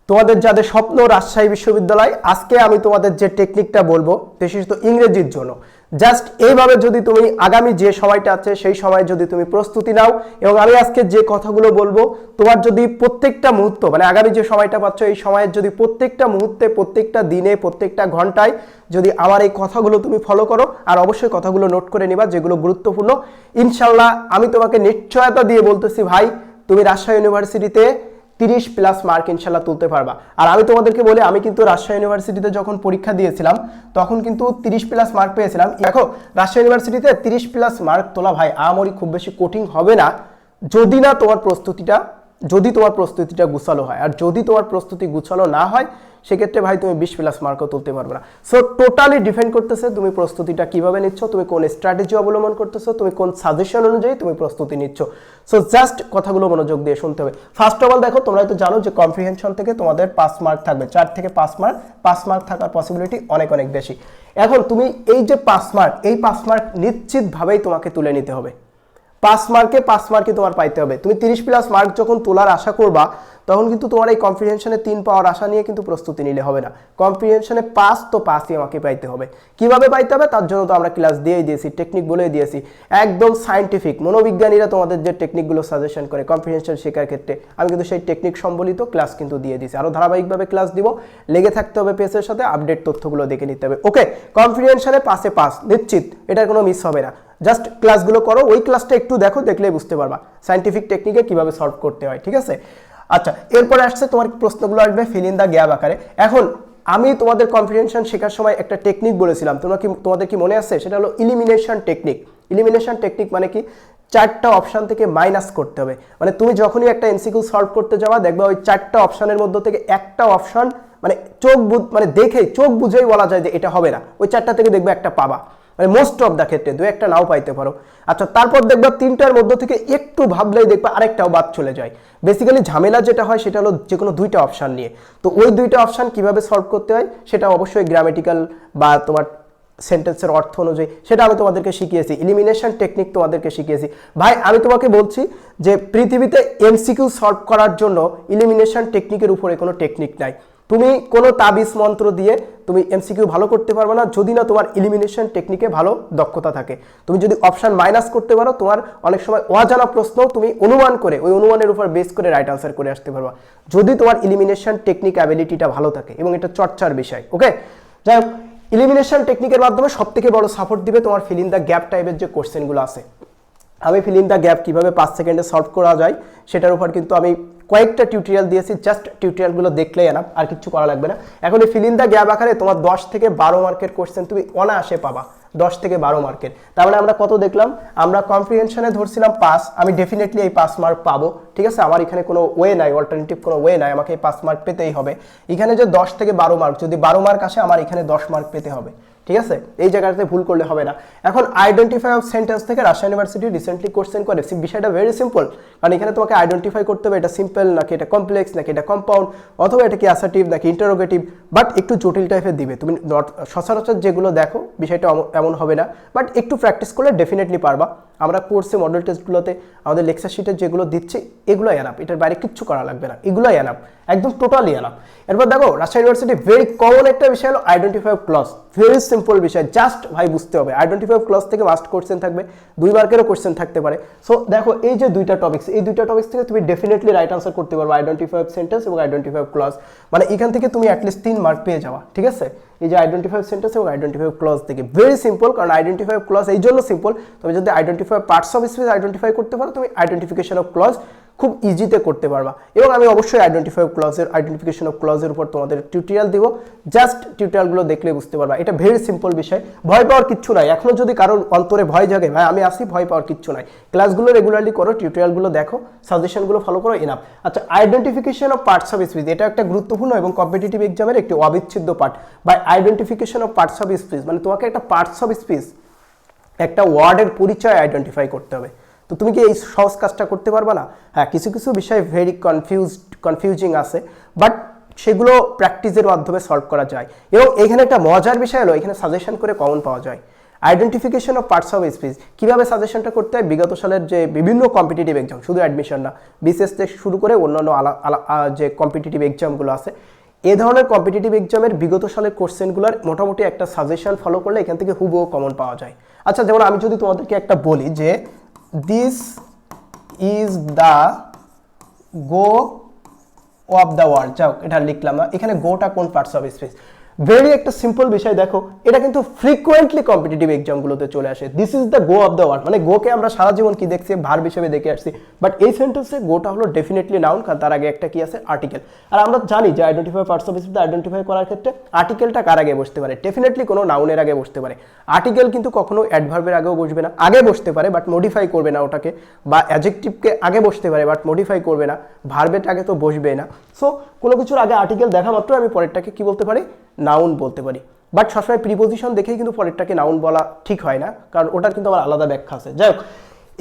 তোমাদের যাদের স্বপ্ন রাজশাহী বিশ্ববিদ্যালয়, আজকে আমি তোমাদের যে টেকনিকটা বলবো বিশেষত ইংরেজির জন্য, জাস্ট এইভাবে যদি তুমি আগামী যে সময়টা আছে সেই সময় যদি তুমি প্রস্তুতি নাও, এবং আমি আজকে যে কথাগুলো বলবো তোমার যদি প্রত্যেকটা মুহূর্ত মানে আগামী যে সময়টা পাচ্ছ এই সময়ের যদি প্রত্যেকটা মুহূর্তে, প্রত্যেকটা দিনে, প্রত্যেকটা ঘন্টায় যদি আমার এই কথাগুলো তুমি ফলো করো, আর অবশ্যই কথাগুলো নোট করে নিবা যেগুলো গুরুত্বপূর্ণ, ইনশাল্লাহ আমি তোমাকে নিশ্চয়তা দিয়ে বলতেছি ভাই, তুমি রাজশাহী ইউনিভার্সিটিতে 30+ মার্ক ইনশাল্লাহ তুলতে পারবা। আর আমি তোমাদেরকে বলি, আমি কিন্তু রাজশাহী ইউনিভার্সিটিতে যখন পরীক্ষা দিয়েছিলাম তখন কিন্তু 30+ মার্ক পেয়েছিলাম। দেখো রাজশাহী ইউনিভার্সিটিতে 30+ মার্ক তোলা ভাই আমারই খুব বেশি কঠিন হবে না, যদি তোমার প্রস্তুতিটা গুছালো হয়। আর যদি তোমার প্রস্তুতি গুছালো না হয় সেক্ষেত্রে ভাই তুমি 20+ মার্কও তুলতে পারবে না। সো টোটালি ডিপেন্ড করতেছে তুমি প্রস্তুতিটা কিভাবে নিচ্ছ, তুমি কোন স্ট্র্যাটেজি অবলম্বন করতেছো, তুমি কোন সাজেশন অনুযায়ী তুমি প্রস্তুতি নিচ্ছ। সো জাস্ট কথাগুলো মনোযোগ দিয়ে শুনতে হবে। ফার্স্ট অফ অল দেখো, তোমরা তো জানো যে কম্প্রিহেনশন থেকে তোমাদের 5 মার্ক থাকবে, 4 থেকে 5 মার্ক থাকার পসিবিলিটি অনেক অনেক বেশি। এখন তুমি এই যে 5 মার্ক, এই 5 মার্ক নিশ্চিতভাবেই তোমাকে তুলে নিতে হবে। 5 মার্কে তোমার পাইতে হবে। তুমি 30+ মার্ক যখন তোলার আশা করবা তখন কিন্তু তোমার এই কম্প্রিহেনশনে 3 পাওয়ার আশা নিয়ে কিন্তু প্রস্তুতি নিলে হবে না। কম্প্রিহেনশনে 5 তো 5ই আমাকে পাইতে হবে। কিভাবে পাইতে হবে তার জন্য তো আমরা ক্লাস দিয়েই দিয়েছি, টেকনিক বলেই দিয়েছি, একদম সায়েন্টিফিক। মনোবিজ্ঞানীরা তোমাদের যে টেকনিকগুলো সাজেশন করে কম্প্রিহেনশন শেখার ক্ষেত্রে, আমি কিন্তু সেই টেকনিক সম্বলিত ক্লাস কিন্তু দিয়ে দিয়েছি। আরও ধারাবাহিকভাবে ক্লাস দিব, লেগে থাকতে হবে পেজের সাথে, আপডেট তথ্যগুলো দেখে নিতে হবে। ওকে, কম্প্রিহেনশনে 5-এ 5 নিশ্চিত, এটার কোনো মিস হবে না। জাস্ট ক্লাসগুলো করো, ওই ক্লাসটা একটু দেখো, দেখলেই বুঝতে পারবা সায়েন্টিফিক টেকনিকে কিভাবে সলভ করতে হয়। ঠিক আছে, আচ্ছা এরপরে আসছে তোমার প্রশ্নগুলো আসবে ফিল ইন দ্য গ্যাপ আকারে। এখন আমি তোমাদের কম্প্রিহেনশন শেখার সময় একটা টেকনিক বলেছিলাম, তোমাদের কি মনে আছে? সেটা হলো ইলিমিনেশন টেকনিক। ইলিমিনেশন টেকনিক মানে কি? 4টা অপশন থেকে মাইনাস করতে হবে। মানে তুমি যখনই একটা এমসিকিউ সলভ করতে যাবা, দেখবা ওই 4টা অপশনের মধ্যে থেকে একটা অপশন মানে দেখেই চোখ বুঝেই বলা যায় যে এটা হবে না, ওই 4টা থেকে দেখবে একটা পাবা, মানে মোস্ট অফ দ্য ক্ষেত্রে 2-একটা নাও পাইতে পারো। আচ্ছা তারপর দেখবা 3টার মধ্যে থেকে একটু ভাবলেই দেখবা আরেকটাও বাদ চলে যায়। বেসিক্যালি ঝামেলা যেটা হয় সেটা হলো যে কোনো 2টা অপশান নিয়ে। তো ওই 2টা অপশান কিভাবে সলভ করতে হয় সেটা অবশ্যই গ্রামেটিক্যাল বা তোমার সেন্টেন্সের অর্থ অনুযায়ী সেটা আমি তোমাদেরকে শিখিয়েছি, ইলিমিনেশন টেকনিক তোমাদেরকে শিখিয়েছি। ভাই আমি তোমাকে বলছি যে পৃথিবীতে এমসিকিউ সলভ করার জন্য ইলিমিনেশন টেকনিকের উপরে কোনো টেকনিক নাই। তুমি কোনো তাবিজ মন্ত্র দিয়ে তুমি এমসিকিউ ভালো করতে পারবে না যদি না তোমার ইলিমিনেশন টেকনিকে ভালো দক্ষতা থাকে। তুমি যদি অপশন মাইনাস করতে পারো, তোমার অনেক সময় অজানা প্রশ্ন তুমি অনুমান করে ওই অনুমানের উপর বেস করে রাইট আনসার করে আসতে পারবা, যদি তোমার ইলিমিনেশন টেকনিক অ্যাবিলিটিটা ভালো থাকে এবং এটা চর্চার বিষয়। ওকে, যাই হোক, ইলিমিনেশন টেকনিকের মাধ্যমে সবথেকে বড় সাপোর্ট দিবে তোমার ফিল ইন দ্য গ্যাপ টাইপের যে কোশ্চেনগুলো আছে। আমি ফিল ইন দ্য গ্যাপ কীভাবে 5 সেকেন্ডে সলভ করা যায় সেটার উপর কিন্তু আমি কয়েকটা টিউটোরিয়াল দিয়েছি, জাস্ট টিউটোরিয়ালগুলো দেখলেই এনাফ, আর কিছু করা লাগবে না। এখন এই ফিল ইন দ্য গ্যাপ আকারে তোমার 10 থেকে 12 মার্কের কোশ্চেন তুমি অনায়াসে পাবা, 10 থেকে 12 মার্কের। তার মানে আমরা কত দেখলাম? আমরা কম্প্রিহেনশনে ধরছিলাম 5, আমি ডেফিনেটলি এই 5 মার্ক পাবো। ঠিক আছে, আমার এখানে কোনো ওয়ে নাই, অল্টারনেটিভ কোনো ওয়ে নাই, আমাকে এই 5 মার্ক পেতেই হবে। এখানে যে 10 থেকে 12 মার্ক, যদি 12 মার্ক আসে আমার এখানে 10 মার্ক পেতে হবে। ঠিক আছে, এই জায়গাটাতে ভুল করলে হবে না। এখন আইডেন্টিফাই অফ সেন্টেন্স থেকে রাজশাহী ইউনিভার্সিটি রিসেন্টলি কোশ্চেন করে, বিষয়টা ভেরি সিম্পল। কারণ এখানে তোমাকে আইডেন্টিফাই করতে হবে এটা সিম্পল নাকি এটা কমপ্লেক্স নাকি এটা কম্পাউন্ড, অথবা এটা কি অ্যাসার্টিভ নাকি ইন্টারোগেটিভ, বাট একটু জটিল টাইপের দিবে। তুমি সচরাচর যেগুলো দেখো বিষয়টা এমন হবে না, বাট একটু প্র্যাকটিস করলে ডেফিনেটলি পারবা। আমরা কোর্সে মডেল টেস্টগুলোতে আমাদের লেকচার শিটে যেগুলো দিচ্ছি এগুলোই এনাফ, এটার বাইরে কিচ্ছু করা লাগবে না, এগুলোই এনাফ, একদম টোটালি এনাফ। এরপর দেখো রাজশাহী ইউনিভার্সিটি ভেরি কমন একটা বিষয় হলো identify of clause, very simple বিষয়, জাস্ট ভাই বুঝতে হবে। আইডেন্টিফাই অফ ক্লজ থেকে মাস্ট কোশ্চেন থাকবে, 2 মার্কেরও কোশ্চেন থাকতে পারে। সো দেখো এই যে 2টা টপিক্স, এই 2টা টপিক্স থেকে তুমি ডেফিনেটলি রাইট আনসার করতে পারবে, আইডেন্টিফাই অফ সেন্টেন্স এবং আইডেন্টিফাই অফ ক্লজ। মানে এখান থেকে তুমি অ্যাটলিস্ট 3 মার্ক পেয়ে যাওয়া। ঠিক আছে, এই যে আইডেন্টিফাই অফ সেন্টেন্স এবং আইডেন্টিফাই অফ ক্লজ থেকে ভেরি সিম্পল, কারণ আইডেন্টিফাই অফ ক্লজ এই জন্য সিম্পল, তুমি যদি identify parts of speech identify করতে পারো, তুমি আইডেন্টিফিকেশন অফ ক্লজ খুব ইজিতে করতে পারবা। এবং আমি অবশ্যই আইডেন্টিফিকেশন অফ ক্লজের উপর তোমাদের টিউটোরিয়াল দিব, জাস্ট টিউটোরিয়ালগুলো দেখলে বুঝতে পারবা। এটা ভেরি সিম্পল বিষয়, ভয় পাওয়ার কিচ্ছু নাই। এখনো যদি কারোর অন্তরে ভয় জাগে, ভাই আমি আসি, ভয় পাওয়ার কিচ্ছু নাই। ক্লাসগুলো রেগুলারলি করো, টিউটোরিয়ালগুলো দেখো, সাজেশনগুলো ফলো করো, এনাফ। আচ্ছা, identification of parts of speech, এটা একটা গুরুত্বপূর্ণ এবং কম্পিটিটিভ এক্সামের একটি অবিচ্ছেদ্য part. By identification of parts of speech মানে তোমাকে একটা পার্টস অফ স্পিচ, একটা ওয়ার্ডের পরিচয় আইডেন্টিফাই করতে হবে। তো তুমি কি এই সহজ কাজটা করতে পারবা না? হ্যাঁ, কিছু কিছু বিষয় ভেরি কনফিউজিং আছে, বাট সেগুলো প্র্যাকটিসের মাধ্যমে সলভ করা যায়। এবং এখানে একটা মজার বিষয় হলো এখানে সাজেশন করে কমন পাওয়া যায়। Identification of parts of speech, কীভাবে সাজেশনটা করতে হয় বিগত সালের যে বিভিন্ন কম্পিটিটিভ এক্সাম, শুধু অ্যাডমিশন না, বিসিএস থেকে শুরু করে অন্যান্য যে কম্পিটিটিভ এক্সামগুলো আছে, এ ধরনের কম্পিটিটিভ এক্সামের বিগত সালের কোশ্চেনগুলোর মোটামুটি একটা সাজেশন ফলো করলে এখান থেকে হুবহু কমন পাওয়া যায়। আচ্ছা, যেমন আমি যদি তোমাদেরকে একটা বলি যে this is the go of the world, যাও এটা লিখলাম না, এখানে গোটা কোন পার্টস অফ স্পিচ, ভেরি একটা সিম্পল বিষয়। দেখো এটা কিন্তু ফ্রিকোয়েন্টলি কম্পিটিটিভ এক্সামগুলোতে চলে আসে, this is the go of the world, মানে গোকে আমরা সারা জীবন কি দেখছি, ভার্ব হিসেবে দেখে আসছি, বাট এই সেন্টেন্সে গোটা হলো ডেফিনেটলি নাউন, কারণ তার আগে একটা কি আছে, আর্টিকেল। আর আমরা জানি যে identify parts of speech identify করার ক্ষেত্রে আর্টিকেলটা কার আগে বসতে পারে, ডেফিনেটলি কোনো নাউনের আগে বসতে পারে। আর্টিকেল কিন্তু কখনো অ্যাডভার্বের আগেও বসবে না, আগে বসতে পারে বাট মডিফাই করবে না ওটাকে, বা অ্যাডজেক্টিভকে আগে বসতে পারে বাট মডিফাই করবে না, ভার্বের আগে তো বসবেই না। সো কোনো কিছুর আগে আর্টিকেল দেখা মাত্র আমি পরেরটাকে কি বলতে পারি, নাউন বলতে পারি। বাট সবসময় প্রিপোজিশন দেখেই কিন্তু পরেরটাকে নাউন বলা ঠিক হয় না, কারণ ওটার কিন্তু আবার আলাদা ব্যাখ্যা আছে। যাই হোক,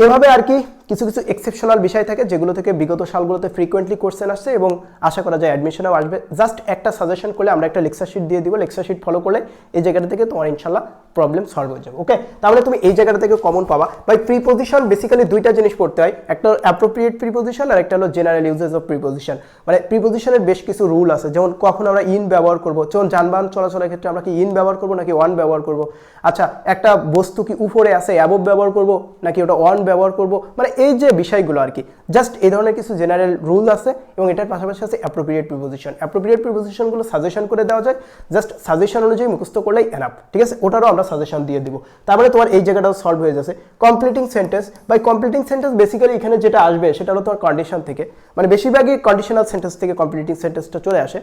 এভাবে আর কি কিছু কিছু এক্সেপশনাল বিষয় থাকে যেগুলো থেকে বিগত সালগুলোতে ফ্রিকোয়েন্টলি কোশ্চেন আসছে এবং আশা করা যায় অ্যাডমিশনেও আসবে। জাস্ট একটা সাজেশন করলে আমরা একটা লেকচার শিট দিয়ে দিব, লেকচার শিট ফলো করলে এই জায়গাটা থেকে তোমার ইনশাল্লাহ প্রবলেম সলভ হয়ে যাবে। ওকে, তাহলে তুমি এই জায়গাটা থেকে কমন পাবা। বাই প্রিপোজিশন বেসিক্যালি দুইটা জিনিস পড়তে হয়, একটা অ্যাপ্রোপ্রিয়েট প্রিপোজিশন আর একটা হলো জেনারেল ইউজেস অফ প্রিপোজিশন। মানে প্রিপোজিশনের বেশ কিছু রুল আছে, যেমন কখন আমরা ইন ব্যবহার করবো, যেমন যানবাহন চলাচলের ক্ষেত্রে আমরা কি ইন ব্যবহার করবো নাকি ওয়ান ব্যবহার করবো। আচ্ছা, একটা বস্তু কি উপরে আছে অ্যাবভ ব্যবহার করবো নাকি ওটা ওয়ান ব্যবহার করবো, মানে এই যে বিষয়গুলো আর কি, জাস্ট এই ধরনের কিছু জেনারেল রুল আছে এবং এটার পাশাপাশি আছে অ্যাপ্রোপ্রিয়েট প্রিপোজিশন। অ্যাপ্রোপ্রিয়েট প্রিপোজিশনগুলো সাজেশন করে দেওয়া যায়, জাস্ট সাজেশন অনুযায়ী মুখস্থ করলেই এনাফ, ঠিক আছে, ওটারও আমরা সাজেশন দিয়ে দিব। তারপরে তোমার এই জায়গাটাও সলভ হয়ে যাচ্ছে। Completing sentence, by completing sentence basically এখানে যেটা আসবে সেটা হলো তোমার কন্ডিশন থেকে, মানে বেশিরভাগই কন্ডিশনাল সেন্টেন্স থেকে কমপ্লিটিং সেন্টেন্সটা চলে আসে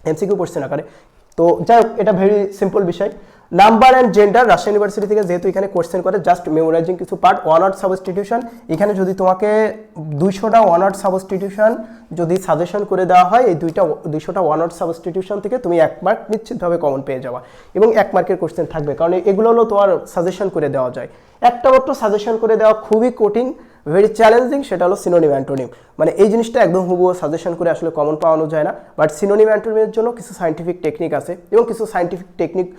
এমসিকিউ কোশ্চেন আকারে। তো যাই হোক, এটা ভেরি সিম্পল বিষয়। Number and gender, Rajshahi university থেকে যেহেতু এখানে কোশ্চেন করে, জাস্ট মেমোরাইজিং কিছু পার্ট। ওয়ান ওয়ার্ড সাবস্টিটিউশন, এখানে যদি তোমাকে 200টা ওয়ান ওয়ার্ড সাবস্টিটিউশন যদি সাজেশন করে দেওয়া হয়, এই 200টা ওয়ান ওয়ার্ড সাবস্টিটিউশন থেকে তুমি 1 মার্ক নিশ্চিতভাবে কমন পেয়ে যাওয়া, এবং 1 মার্কের কোশ্চেন থাকবে, কারণ এগুলো হলো তোমার সাজেশন করে দেওয়া যায়। একটা মাত্র সাজেশন করে দেওয়া খুবই কঠিন, ভেরি চ্যালেঞ্জিং, সেটা হলো সিনোনিম অ্যান্টোনিম। মানে এই জিনিসটা একদম হুবহু সাজেশন করে আসলে কমন পাওয়ানো যায় না, বাট সিনোনিম অ্যান্টোনিমের জন্য কিছু সায়েন্টিফিক টেকনিক আছে, এবং কিছু সায়েন্টিফিক টেকনিক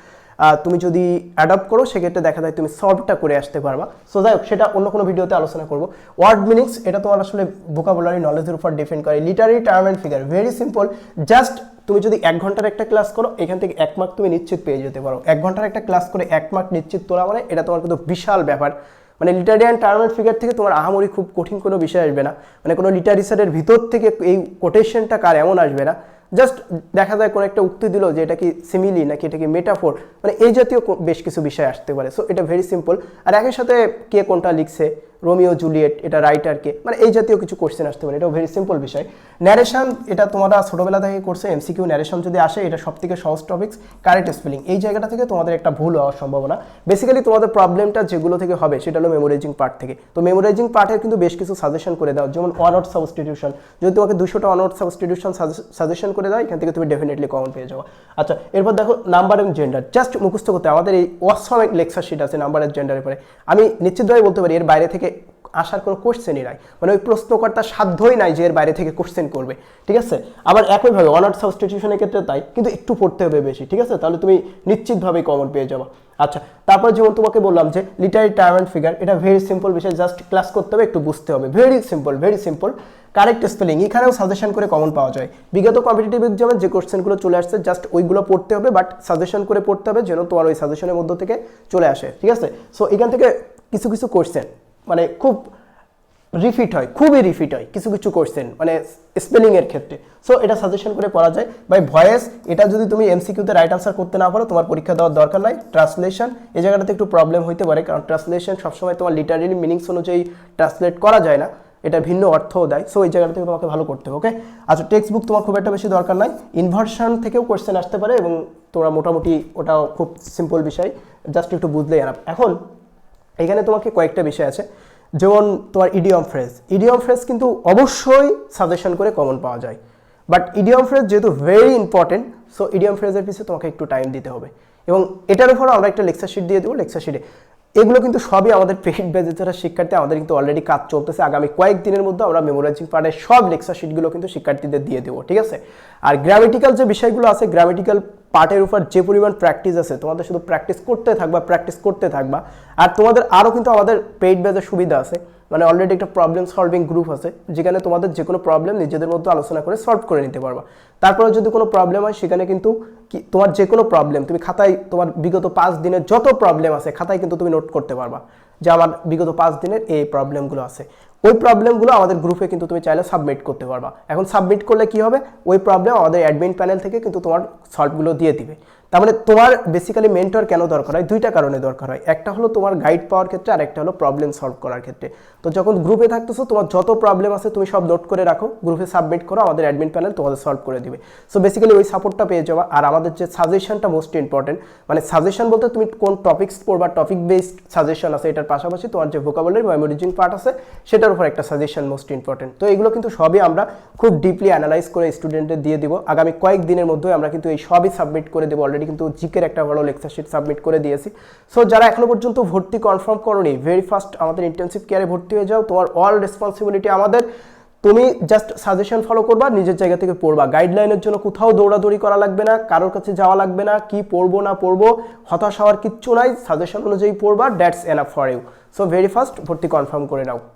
তুমি যদি অ্যাডপ্ট করো সেক্ষেত্রে দেখা যায় তুমি সলভটা করে আসতে পারবা। সো যাই হোক, সেটা অন্য কোনো ভিডিওতে আলোচনা করবো। ওয়ার্ড মিনিংস, এটা তোমার আসলে ভোকাবুলারি নলেজের উপর ডিপেন্ড করে। Literary term and figure, very simple, just তুমি যদি 1 ঘন্টার একটা ক্লাস করো, এখান থেকে 1 মার্ক তুমি নিশ্চিত পেয়ে যেতে পারো। 1 ঘন্টার একটা ক্লাস করে 1 মার্ক নিশ্চিত তোলা মানে এটা তোমার কিন্তু বিশাল ব্যাপার। মানে literary and term and figure থেকে তোমার আহামরি খুব কঠিন কোনো বিষয় আসবে না, মানে কোনো লিটারেচারের ভিতর থেকে এই কোটেশনটা কার এমন আসবে না। জাস্ট দেখা যায় কোনো একটা উক্তি দিল যে এটা কি সিমিলি নাকি এটা কি মেটাফোর, মানে এই জাতীয় বেশ কিছু বিষয় আসতে পারে। সো এটা ভেরি সিম্পল। আর একের সাথে কে কোনটা লিখছে, রোমিও জুলিয়েট, এটা রাইটারকে, মানে এই জাতীয় কিছু কোশ্চেন আসতে পারে, এটাও ভেরি সিম্পল বিষয়। ন্যারেশন, এটা তোমরা ছোটোবেলা থেকে করছে, এমসিকিউ ন্যারেশন যদি আসে, এটা সব থেকে সহজ টপিক্স। কারেক্ট স্পেলিং, এই জায়গাটা থেকে তোমাদের একটা ভুল হওয়ার সম্ভাবনা। বেসিক্যালি তোমাদের প্রবলেমটা যেগুলো থেকে হবে সেটা হলো মেমোরাইজিং পার্ট থেকে। তো মেমোরাইজিং পার্টের কিন্তু বেশ কিছু সাজেশন করে দাও, যেমন ওয়ান ওয়ার্ড সাবস্টিটিউশন, যদি তোমাকে 200টা ওয়ান ওয়ার্ড সাবস্টিটিউশন সাজেশন করে দাও, এখান থেকে তুমি ডেফিনেটলি কমন পেয়ে যাও। আচ্ছা, এরপর দেখো নাম্বার এবং জেন্ডার, জাস্ট মুখস্থ করতে আমাদের এই অসম এক লেকচার শিট আছে নাম্বার এবং জেন্ডারের পরে। আমি নিশ্চিতভাবে বলতে পারি এর বাইরে থেকে আসার কোনো কোশ্চেনই নাই, মানে ওই প্রশ্নকর্তার সাধ্যই নাই যে এর বাইরে থেকে কোশ্চেন করবে, ঠিক আছে। আবার একইভাবে ওয়ান ওয়ার্ড সাবস্টিটিউশনের ক্ষেত্রে তাই, কিন্তু একটু পড়তে হবে বেশি, ঠিক আছে, তাহলে তুমি নিশ্চিতভাবেই কমন পেয়ে যাবো। আচ্ছা, তারপর যেমন তোমাকে বললাম যে লিটারি টার্ম অ্যান্ড ফিগার, এটা ভেরি সিম্পল বিষয়, জাস্ট ক্লাস করতে হবে, একটু বুঝতে হবে, very simple very simple. Correct spelling, এখানেও সাজেশন করে কমন পাওয়া যায়। বিগত কম্পিটিটিভ এক্সামে যে কোশ্চেনগুলো চলে আসছে জাস্ট ওইগুলো পড়তে হবে, বাট সাজেশন করে পড়তে হবে যেন তোমার ওই সাজেশনের মধ্য থেকে চলে আসে, ঠিক আছে। সো এখান থেকে কিছু কিছু কোশ্চেন মানে খুব রিপিট হয়, খুবই রিপিট হয় কিছু কিছু কোশ্চেন, মানে স্পেলিংয়ের ক্ষেত্রে। সো এটা সাজেশন করে পড়া যায়। বাই ভয়েস, এটা যদি তুমি এমসিকিউতে রাইট আনসার করতে না পারো, তোমার পরীক্ষা দেওয়ার দরকার নাই। ট্রান্সলেশন, এই জায়গাটাতে একটু প্রবলেম হইতে পারে, কারণ ট্রান্সলেশন সবসময় তোমার লিটারারি মিনিংস অনুযায়ী ট্রান্সলেট করা যায় না, এটা ভিন্ন অর্থও দেয়। সো এই জায়গাটা থেকে তোমাকে ভালো করতে হবে, ওকে। আচ্ছা, টেক্সট বুক তোমার খুব একটা বেশি দরকার নাই। ইনভার্সন থেকেও কোশ্চেন আসতে পারে এবং তোমরা মোটামুটি ওটাও খুব সিম্পল বিষয়, জাস্ট একটু বুঝলেই আরাম। এখন এখানে তোমাকে কয়েকটা বিষয় আছে, যেমন তোমার ইডিয়ম ফ্রেজ। ইডিয়ম ফ্রেজ কিন্তু অবশ্যই সাজেশন করে কমন পাওয়া যায়, বাট ইডিয়ম ফ্রেজ যেহেতু ভেরি ইম্পর্টেন্ট, সো ইডিয়ম ফ্রেজের পিছিয়ে তোমাকে একটু টাইম দিতে হবে, এবং এটার উপর আমরা একটা লেকচার শিট দিয়ে দেবো। লেকচার শিটে এগুলো কিন্তু সবই আমাদের পেইড ব্যাচে যারা শিক্ষার্থী, আমাদের কিন্তু অলরেডি কাজ চলতেছে। আগামী কয়েকদিনের মধ্যে আমরা মেমোরাইজিং পার্টের সব লেকচার শিটগুলো কিন্তু শিক্ষার্থীদের দিয়ে দেবো, ঠিক আছে। আর গ্রামেটিক্যাল যে বিষয়গুলো আছে, গ্রামেটিক্যাল পার্টের উপর যে পরিমাণ প্র্যাকটিস আছে তোমাদের শুধু প্র্যাকটিস করতে থাকবা। আর তোমাদের আরও কিন্তু আমাদের পেইড ব্যাচের সুবিধা আছে, মানে অলরেডি একটা প্রবলেম সলভিং গ্রুপ আছে যেখানে তোমাদের যে কোনো প্রবলেম নিজেদের মধ্যে আলোচনা করে সলভ করে নিতে পারবা। তারপরে যদি কোনো প্রবলেম হয় সেখানে কিন্তু তোমার যে কোনো প্রবলেম তুমি খাতায়, তোমার বিগত 5 দিনের যত প্রবলেম আছে খাতায় কিন্তু তুমি নোট করতে পারবা যে আমার বিগত 5 দিনের এই প্রবলেমগুলো আছে। ওই প্রবলেমগুলো আমাদের গ্রুপে কিন্তু তুমি চাইলে সাবমিট করতে পারবা। এখন সাবমিট করলে কি হবে, ওই প্রবলেম আমাদের অ্যাডমিন প্যানেল থেকে কিন্তু তোমার সলভগুলো দিয়ে দিবে। তার মানে তোমার বেসিক্যালি মেন্টর কেন দরকার হয়, দুইটা কারণে দরকার হয়। একটা হলো তোমার গাইড পাওয়ার ক্ষেত্রে, আর একটা হলো প্রবলেম সলভ করার ক্ষেত্রে। তো যখন গ্রুপে থাকতেছো তোমার যত প্রবলেম আছে তুমি সব নোট করে রাখো, গ্রুপে সাবমিট করো, আমাদের অ্যাডমিন প্যানেল তোমাদের সলভ করে দিবে। সো বেসিক্যালি ওই সাপোর্টটা পেয়ে যাওয়া। আর আমাদের যে সাজেশনটা মোস্ট ইম্পর্টেন্ট, মানে সাজেশন বলতে তুমি কোন টপিক্স পড়বা, টপিক বেসড সাজেশন আছে, এটার পাশাপাশি তোমার যে ভোকাবুলারি মেমোরাইজিং পার্ট আছে সেটার উপর একটা সাজেশন মোস্ট ইম্পর্টেন্ট। তো এগুলো কিন্তু সবই আমরা খুব ডিপলি অ্যানালাইজ করে স্টুডেন্টদের দিয়ে দিব। আগামী কয়েকদিনের মধ্যে আমরা কিন্তু এই সবই সাবমিট করে দেবো। অলরেডি কিন্তু জিকের একটা ভালো লেকচার শিট সাবমিট করে দিয়েছি। সো যারা এখনো পর্যন্ত ভর্তি কনফার্ম করোনি, ভেরি ফার্স্ট আমাদের ইন্টার্নশিপ কেয়ারে ভর্তি হয়ে যাও। তোমার অল রেসপন্সিবিলিটি আমাদের, তুমি জাস্ট সাজেশন ফলো করবা, নিজের জায়গা থেকে পড়বা। গাইডলাইনের জন্য কোথাও দৌড়াদৌড়ি করা লাগবে না, কারোর কাছে যাওয়া লাগবে না, কি পড়বো না পড়বো হতাশ হওয়ার কিচ্ছু নাই, সাজেশন অনুযায়ী পড়বা, that's enough for you. So very first ভর্তি কনফার্ম করে নাও।